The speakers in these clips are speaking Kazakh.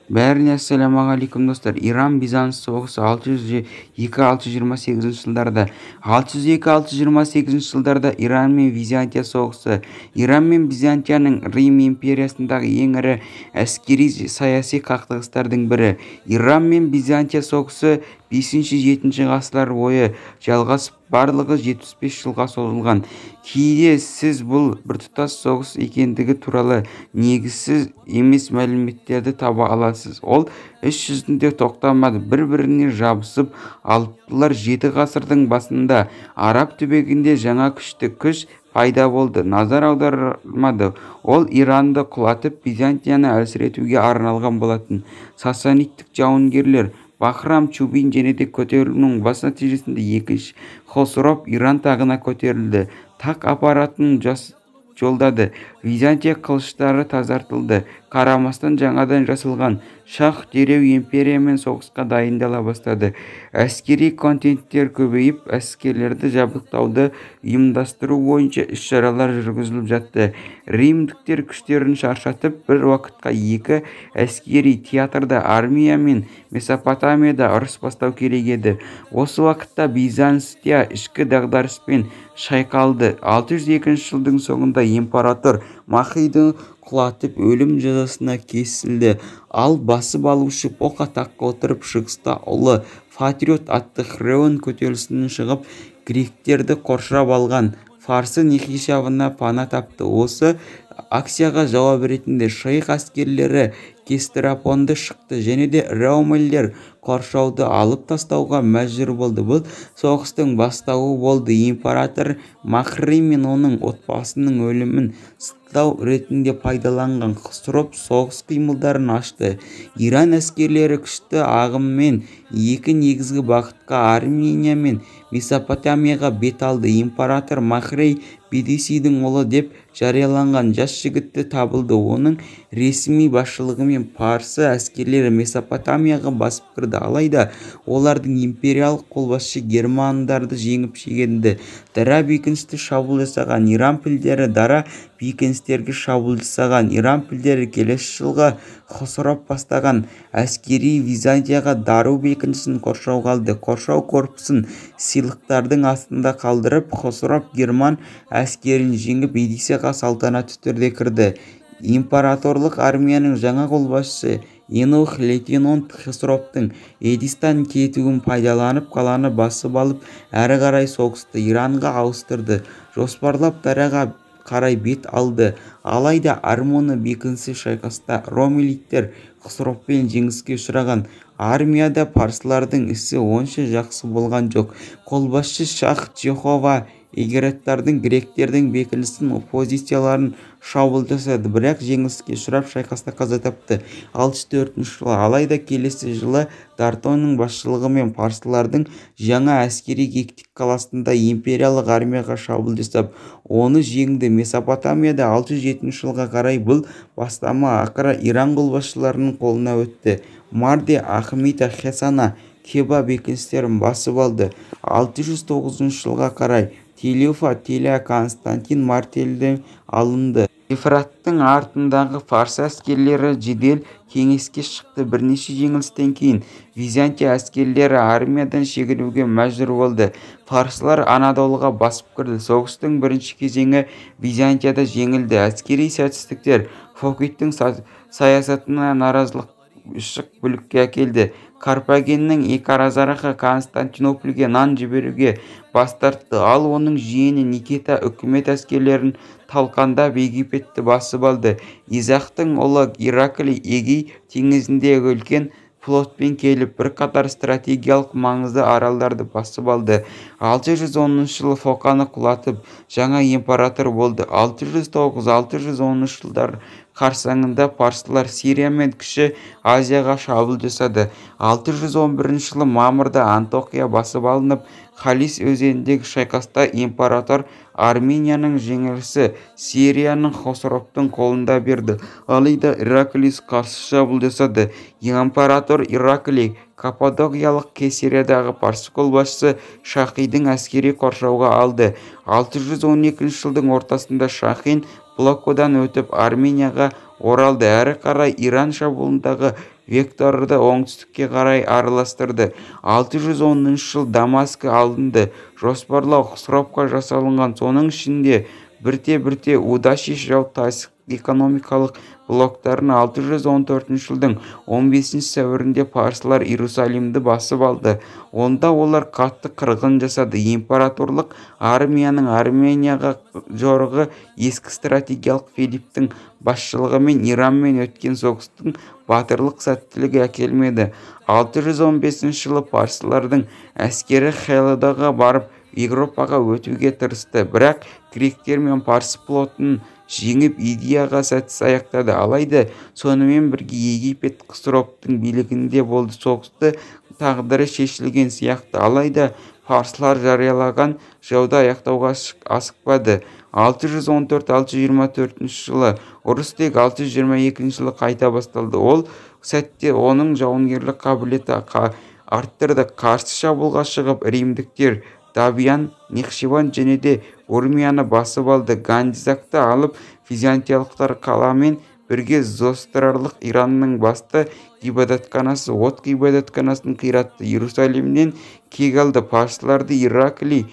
Бәріне ассалаумағалейкум достар. Иран-Бизанс соғысы 602-628 жылдарда, 602-628 жылдарда Иран мен Византия соғысы. Иран мен Византияның Рим империясындағы ең ірі әскери саяси қақтығыстардың бірі. Иран мен Византия соғысы 5-7 ғасырлар бойы жалғасып, барлығы 75 жылға созылған. Кейде сіз бұл біртұтас соғыс екендігі туралы негізсіз емес мәліметтерді таба аласыз. Ол іс жүзінде тоқтамады, бір-біріне жабысып алыптылар. 7 ғасырдың басында Араб түбегінде жаңа күшті күш пайда болды. Назар аудармады. Ол Иранды құлатып, Византияны әлсіретуге арналған болатын. Сасанидтік жауынгерлер Бахрам Чубин және де көтерілуінің бас нәтижесінде екінші Хосров Иран тағына көтерілді. Тақ аппаратын жолдады. Византия қылыштары тазартылды. Қарамастан жаңадан жасалған шах дереу империямен соғысқа дайындала бастады. Әскери континенттер көбейіп, әскерлерді жабдықтауды ұйымдастыру бойынша іс-шаралар жүргізіліп жатты. Римдіктер күштерін шаршатып, бір уақытқа екі әскери театрда, армия мен Месопотамияда ұрыс бастау керек еді. Осы уақытта Византия ішкі дағдарыспен шайқалды. 602 жылдың соңында император Махриді құлатып, өлім жазасына кесілді. Ал басып алушы Поқа таққа отырып, шығыста ұлы Патриот атты Хреон көтерілісінен шығып, гректерді қоршап алған Фарсы Нехишевына пана тапты. Осы акцияға жауап ретінде шейх әскерлері Кестерапонды шықты және де Раумеллер қоршауды алып тастауға мәжбүр болды. Бұл соғыстың бастауы болды. Император Махри мен оның отбасының өлімін сылтау ретінде пайдаланған Хосров соғыс қимылдарын ашты. Иран әскерлері күшті ағыммен екі негізгі бағытқа, Армения мен Месопотамияға бет алды. Император Махри Бедисидің ұлы деп жарияланған жас жігітті табылды. Оның ресми басшылығымен парсы әскерлері Месопотамияға басып кірді. Алайда олардың империялық қолбасшы германдарды жеңіп шегінді. Дара бекіністі шабуыл жасаған Иран пілдері дара бекіністерге шабуыл жасаған. Иран пілдері келесі жылға Хосров бастаған әскери Византияға Дару бекінісін қоршауға алды. Қоршау корпусын сыйлықтардың астында қалдырып, Хосров герман әскерін жеңіп, Едисеға салтанатты түрде кірді. Императорлық армияның жаңа қолбасшысы Енох лейтенант Хосровтың Едистан кетуін пайдаланып, қаланы басып алып, әрі қарай соғысты Иранға ауыстырды. Жоспарлап Дараға қарай бет алды. Алайда Армоны бекінісі шайқаста Ромелиттер Хосровпен жеңіске ұшыраған. Армияда парсылардың ісі онша жақсы болған жоқ. Қолбасшы Шах Джехова егереттардың гректердің бекінісін позицияларын шабуыл жасады, бірақ жеңіліске ұшырап шайқаста қаза тапты. 64 жылы. Алайда келесі жылы Д'Артаньяның басшылығымен парсылардың жаңа әскери Гектик қаласында империялық армияға шабуыл жасап, оны жеңді. Месопотамияда 607 жылға қарай бұл бастама ақыры Иран қолбасшыларының қолына өтті. Марде, Ахмита, Хесана, Кеба бекіністерін басып алды. 609 жылға қарай Телюфа, Теля, Константин Мартелден алынды. Ефраттың артындағы фарсы әскерлері жедел кеңеске шықты. Бірнеше жеңілістен кейін Византия әскерлері армиядан шегінуге мәжбүр болды. Фарсылар Анадолыға басып кірді. Соғыстың бірінші кезеңі Византияда жеңілді. Әскери сәтсіздіктер Фокиттің саясатына наразылық үштік бүлікке әкелді. Карпагеннің Екаразараға Константинопольге нан жіберуге бас тартты. Ал оның жиені Никита үкімет әскерлерін талқандап Египетті басып алды. Изақтың ұлы Ираклий Эгей теңізінде үлкен флотпен келіп, бірқатар стратегиялық маңызды аралдарды басып алды. 610 жылы Фоканы құлатып, жаңа император болды. 609-610 жылдар қарсаңында парсылар Сирия мен Кіші Азияға шабуыл жасады. 611 жылы мамырда Антиохия басып алынып, Халис өзеніндегі шайқаста император Арменияның жеңілісі Сирияның Хосровтың қолында берді. Алайда Ираклис қарсы шабуыл жасады. Император Ираклий Каппадокиялық Кесариядағы парсы қолбасшысы Шахидің әскери қоршауға алды. 612 жылдың ортасында Шахин Плокодан өтіп Арменияға оралды. Әрі қарай Иран шабуылындағы векторды оңтүстікке қарай араластырды. 610 жыл Дамаск алынды. Жоспарлау сропка жасалынған. Соның ішінде бірте-бірте Удашиш жау тасық экономикалық блоктарын 614 жылдың 15 сәуірінде парсылар Иерусалимді басып алды. Онда олар қатты қырғын жасады. Императорлық армияның Арменияға жорығы ескі стратегиялық Филипптің басшылығымен Иранмен өткен соғыстың батырлық сәттілігі әкелмеді. 615 жылы парсылардың әскері Хелладаға барып Европаға өтуге тырысты, бірақ гректер мен парсы флотын жеңіп идеяға сәтсіз аяқтады. Алайда сонымен бірге Египет Хсроптың билігінде болды. Соғысты тағдыры шешілген сияқты. Алайда парсылар жариялаған жауды аяқтауға асықпады. 614-624 жылы ұрыс тек 622 жылы қайта басталды. Ол сәтте оның жауынгерлік қабілеті арттырды. Қарсы шабуылға шығып римдіктер Давиян, Нехшиван және де Урмияны басып алды. Гандизакты алып византиялықтар қаламен бірге Зострарлық Иранның басты ғибадатханасы От ғибадатханасын қиратты. Иерусалимнен кек алды. Парсыларды Ираклий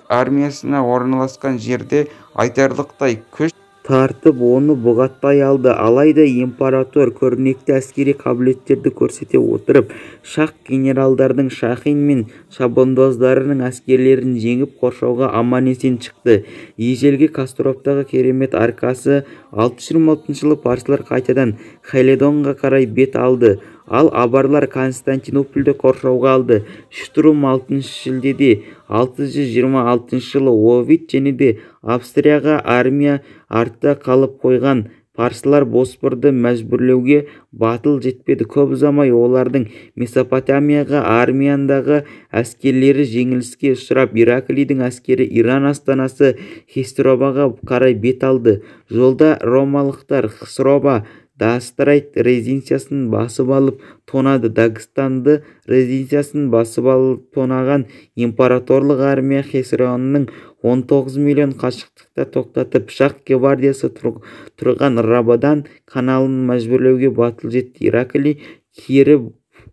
армиясына орналасқан жерде айтарлықтай күш тартып оны бұғатпай алды. Алайда император көрнекті әскери қабілеттерді көрсете отырып, шах генералдардың Шахин мен шабандоздарының әскерлерін жеңіп қоршауға аман-есен шықты. Ежелгі Кастроптағы керемет аркасы 626 жылы парсылар қайтадан Халедонға қарай бет алды. Ал абарлар Константинопольді қоршауға алды. Штурм 6 шілдеде 626 жылы Овид және де Австрияға армия артта қалып қойған. Парсылар Боспорды мәжбүрлеуге батыл жетпеді. Көп ұзамай олардың Месопотамияға армиясындағы әскерлері жеңіліске ұшырап, Ираклийдің әскері Иран астанасы Хистробаға қарай бет алды. Жолда ромалықтар Хсроба Дастрайт резиденциясын басып алып тонады. Дагестанды резиденциясын басып алып тонаған императорлық армия Хесронның 19 миллион қашықтықта тоқтатып, шах гвардиясы тұрған Рабадан каналын мәжбүрлеуге батыл жетті. Ираклий кері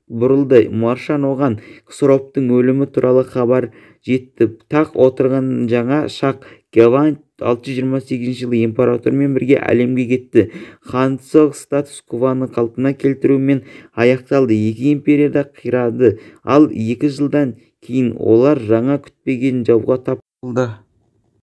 бұрылды. Маршан оған Хсроптың өлімі туралы хабар жетті. Тақ отырған жаңа шах Геван 628 жылы императормен бірге әлемге кетті. Хансық статус-квоны қалпына келтірумен аяқталды. Екі империяда қирады. Ал 2 жылдан кейін олар жаңа күтпеген жауға тап болды.